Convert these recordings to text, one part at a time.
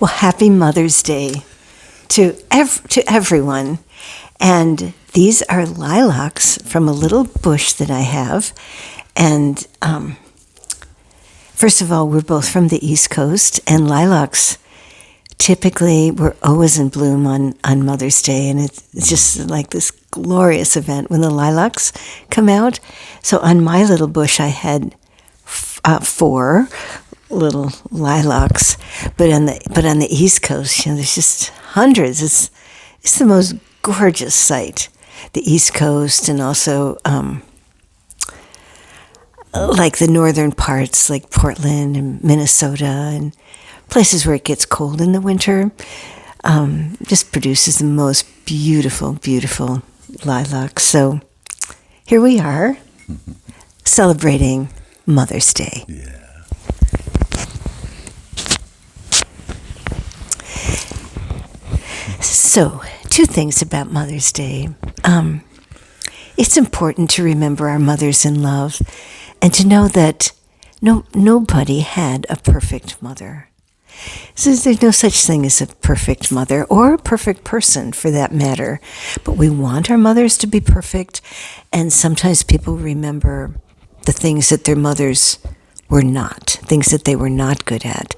Well, happy Mother's Day to everyone. And these are lilacs from a little bush that I have. And first of all, we're both from the East Coast, and lilacs typically were always in bloom on Mother's Day. And it's just like this glorious event when the lilacs come out. So on my little bush, I had 4 little lilacs, but on the East Coast, there's just hundreds. It's the most gorgeous sight. The East Coast, and also like the northern parts, like Portland and Minnesota, and places where it gets cold in the winter, just produces the most beautiful, beautiful lilacs. So here we are, celebrating Mother's Day. Yeah. So, 2 things about Mother's Day. It's important to remember our mothers in love and to know that nobody had a perfect mother. So there's no such thing as a perfect mother or a perfect person for that matter. But we want our mothers to be perfect, and sometimes people remember the things that their mothers were not, things that they were not good at.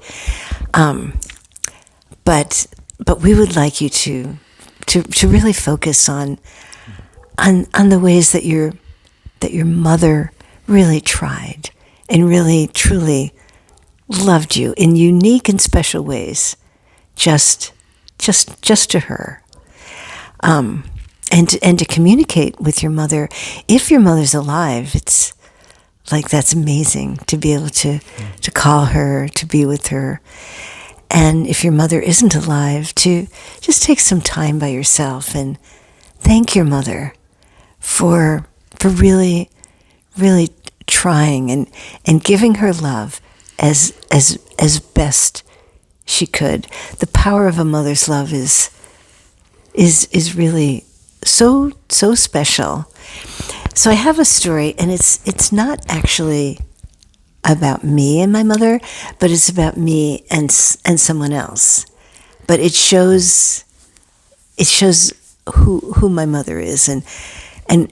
But we would like you to really focus on the ways that your mother really tried and really truly loved you in unique and special ways, just to her, and to communicate with your mother. If your mother's alive, it's like that's amazing to be able to call her, to be with her. And if your mother isn't alive, to just take some time by yourself and thank your mother for really, really trying and giving her love as best she could. The power of a mother's love is really so special. So I have a story, and it's not actually about me and my mother, but it's about me and someone else. But it shows who my mother is and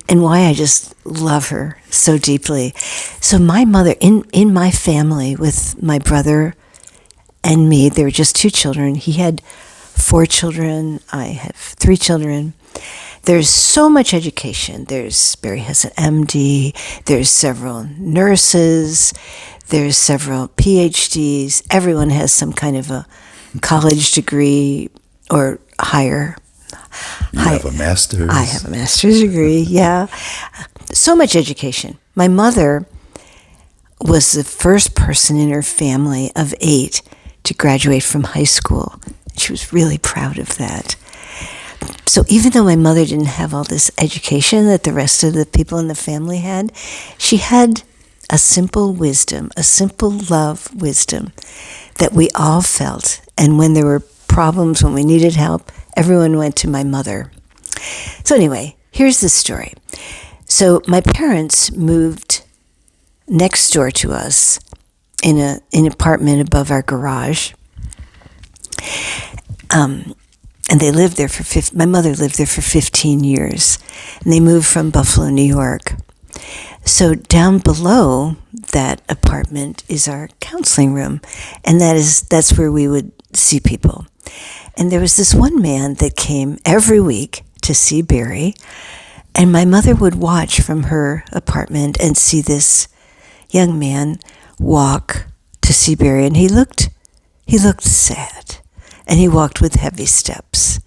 why I just love her so deeply. So my mother, in my family with my brother and me, there were just 2 children. He had 4 children. I have 3 children. There's so much education. Barry has an MD. There's several nurses. There's several PhDs. Everyone has some kind of a college degree or higher. You have a master's. I have a master's degree, yeah. So much education. My mother was the first person in her family of 8 to graduate from high school. She was really proud of that. So even though my mother didn't have all this education that the rest of the people in the family had, she had a simple wisdom, a simple love wisdom that we all felt. And when there were problems, when we needed help, everyone went to my mother. So anyway, here's the story. So my parents moved next door to us in an apartment above our garage. And they lived there my mother lived there for 15 years. And they moved from Buffalo, New York. So down below that apartment is our counseling room. And that's where we would see people. And there was this one man that came every week to see Barry. And my mother would watch from her apartment and see this young man walk to see Barry. And he looked sad. And he walked with heavy steps.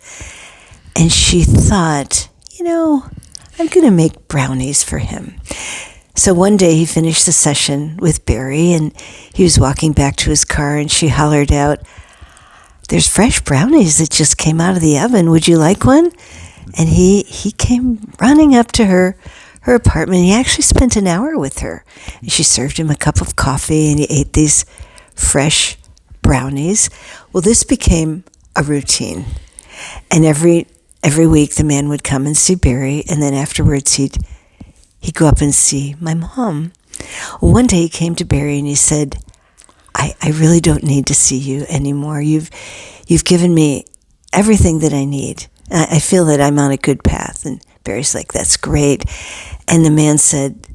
And she thought, I'm going to make brownies for him. So one day he finished the session with Barry, and he was walking back to his car, and she hollered out, "There's fresh brownies that just came out of the oven. Would you like one?" And he came running up to her apartment. He actually spent an hour with her. And she served him a cup of coffee, and he ate these fresh brownies. Well, this became a routine. And every week the man would come and see Barry, and then afterwards he'd go up and see my mom. Well, one day he came to Barry and he said, I really don't need to see you anymore. You've you've given me everything that I need. I feel that I'm on a good path. And Barry's like, that's great. And the man said,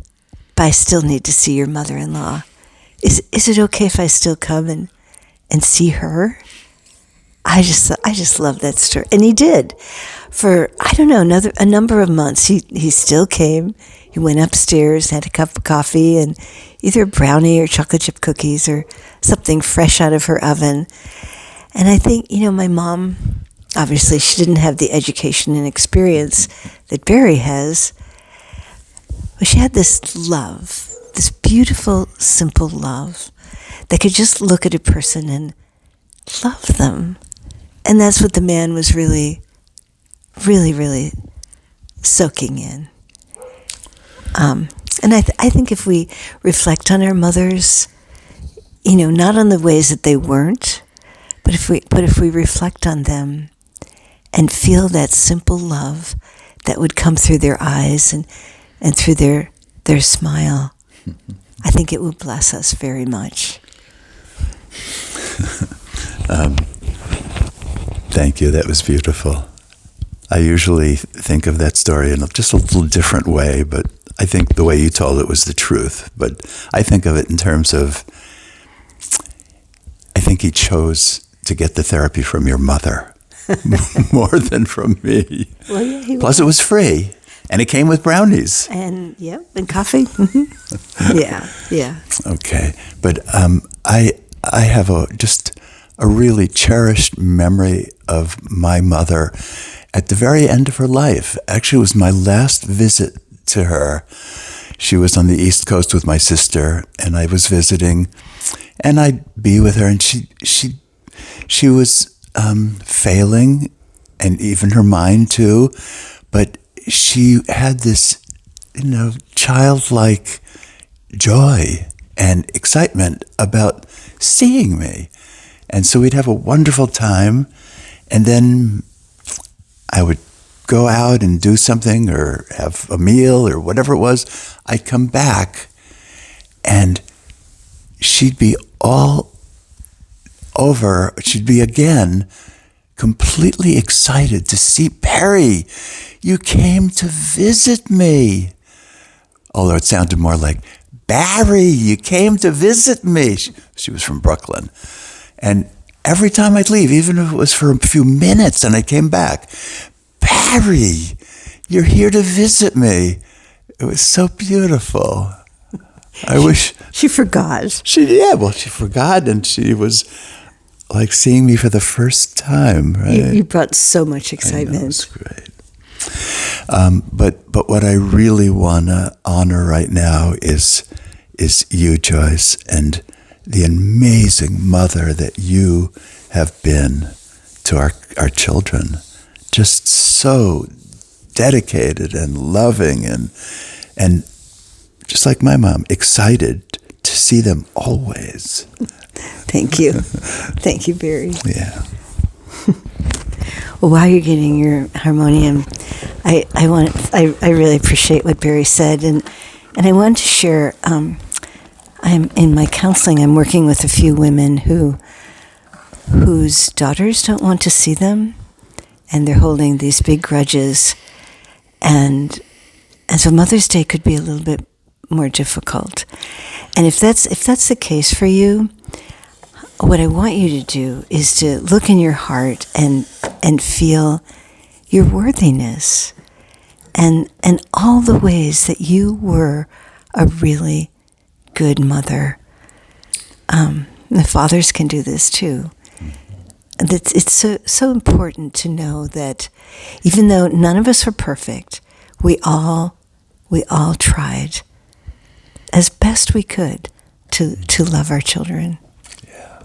but I still need to see your mother-in-law. Is it okay if I still come and see her? I just love that story. And he did. For, I don't know, a number of months, he still came. He went upstairs, had a cup of coffee and either a brownie or chocolate chip cookies or something fresh out of her oven. And I think, my mom, obviously she didn't have the education and experience that Barry has, but she had this love, this beautiful, simple love that could just look at a person and love them. And that's what the man was really, really, really soaking in. And I think if we reflect on our mothers, not on the ways that they weren't, but if we reflect on them and feel that simple love that would come through their eyes and through their smile, I think it will bless us very much. Thank you. That was beautiful. I usually think of that story in just a little different way, but I think the way you told it was the truth. But I think of it in terms of, I think he chose to get the therapy from your mother more than from me. Well, yeah, plus, it was free, and it came with brownies. And coffee. Yeah. Okay, but I have just a really cherished memory of my mother at the very end of her life. Actually, it was my last visit to her. She was on the East Coast with my sister, and I was visiting, and I'd be with her, and she was failing, and even her mind too, but she had this, childlike joy and excitement about seeing me. And so we'd have a wonderful time, and then I would go out and do something or have a meal or whatever it was. I'd come back, and she'd be all over. She'd be again completely excited to see Barry. You came to visit me. Although it sounded more like, Barry, you came to visit me. She was from Brooklyn. And every time I'd leave, even if it was for a few minutes and I came back, Barry, you're here to visit me. It was so beautiful. I wish... She forgot. She forgot, and she was like seeing me for the first time, right? You brought so much excitement. I know, it was great. But what I really want to honor right now is you, Joyce, and the amazing mother that you have been to our children. Just so dedicated and loving and just like my mom, excited to see them always. Thank you. Thank you, Barry. Yeah. Well, while you're getting your harmonium, I really appreciate what Barry said, and I wanted to share. I'm in my counseling. I'm working with a few women whose daughters don't want to see them, and they're holding these big grudges, and so Mother's Day could be a little bit more difficult. And if that's the case for you, what I want you to do is to look in your heart and feel your worthiness and all the ways that you were a really good mother. The fathers can do this too. And it's so important to know that even though none of us are perfect, we all tried as best we could to love our children. Yeah.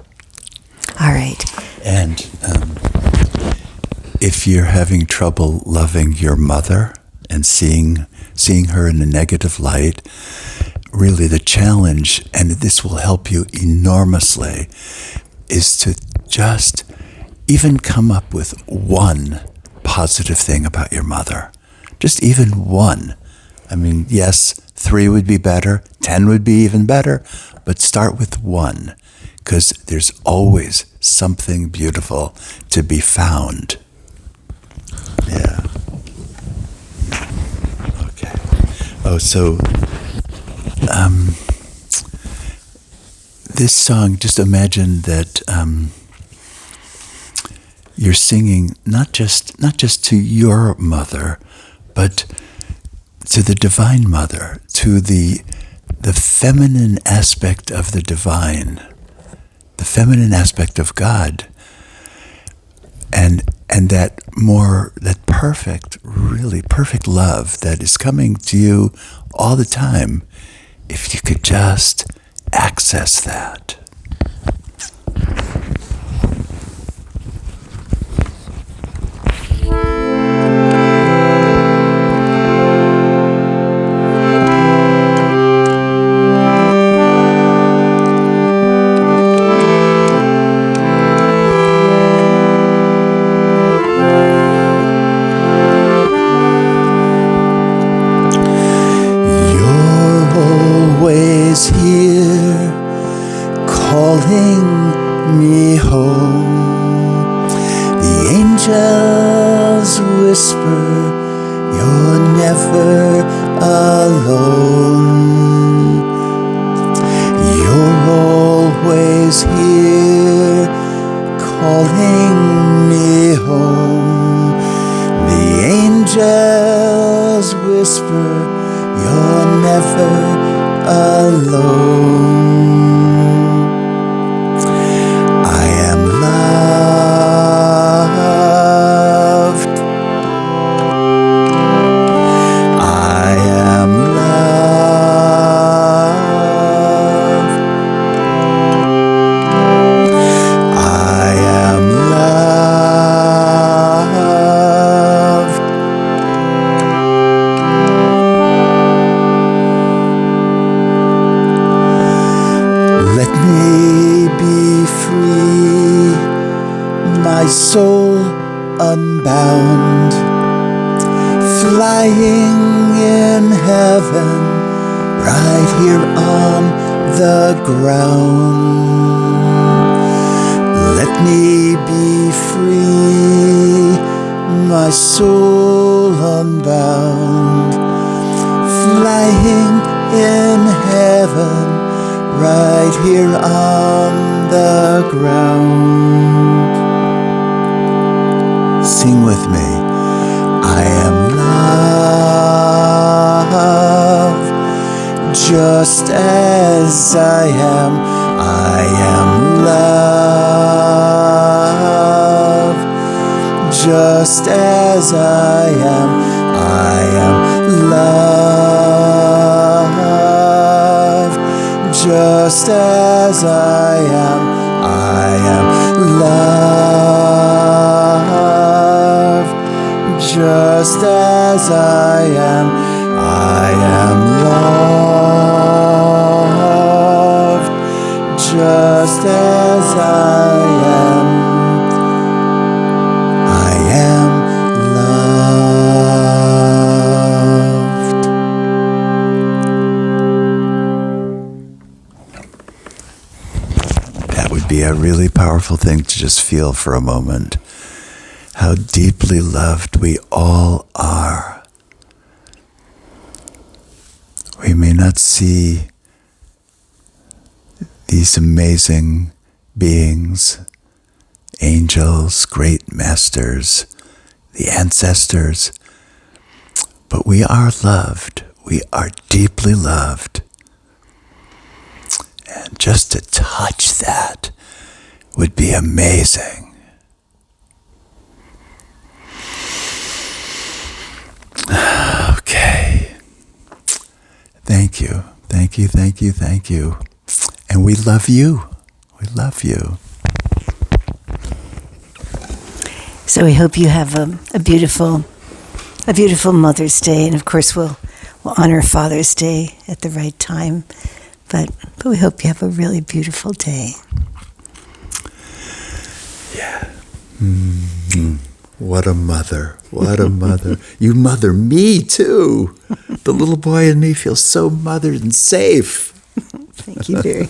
All right. And if you're having trouble loving your mother and seeing her in a negative light, really the challenge, and this will help you enormously, is to just even come up with one positive thing about your mother. Just even one. I mean, yes, 3 would be better, 10 would be even better, but start with one, because there's always something beautiful to be found. Yeah. Okay. Oh, so this song, just imagine that you're singing not just to your mother, but to the Divine Mother, to the feminine aspect of the divine, the feminine aspect of God, and that perfect, really perfect love that is coming to you all the time, if you could just access that. Here, calling me home. The angels whisper, you're never alone. You're always here, calling me home. The angels whisper, you're never alone. I am loved. I am loved. I am loved. Let me be free, my soul unbound, flying in heaven, right here on the ground. Let me be free, my soul unbound, flying in heaven, right here on the ground. Sing with me. I am loved, just as I am. I am loved, just as I am. I am loved, just as I am. I am loved, just as I am. I am loved, just as I am. I am loved. That would be a really powerful thing to just feel for a moment. How deeply loved we all are. We may not see these amazing beings, angels, great masters, the ancestors, but we are loved. We are deeply loved. And just to touch that would be amazing. Okay. Thank you. Thank you, thank you, thank you. And we love you. We love you. So we hope you have a beautiful Mother's Day, and of course we'll honor Father's Day at the right time. But we hope you have a really beautiful day. Yeah. Mm-hmm. What a mother. What a mother. You mother me too. The little boy in me feels so mothered and safe. Thank you, Barry.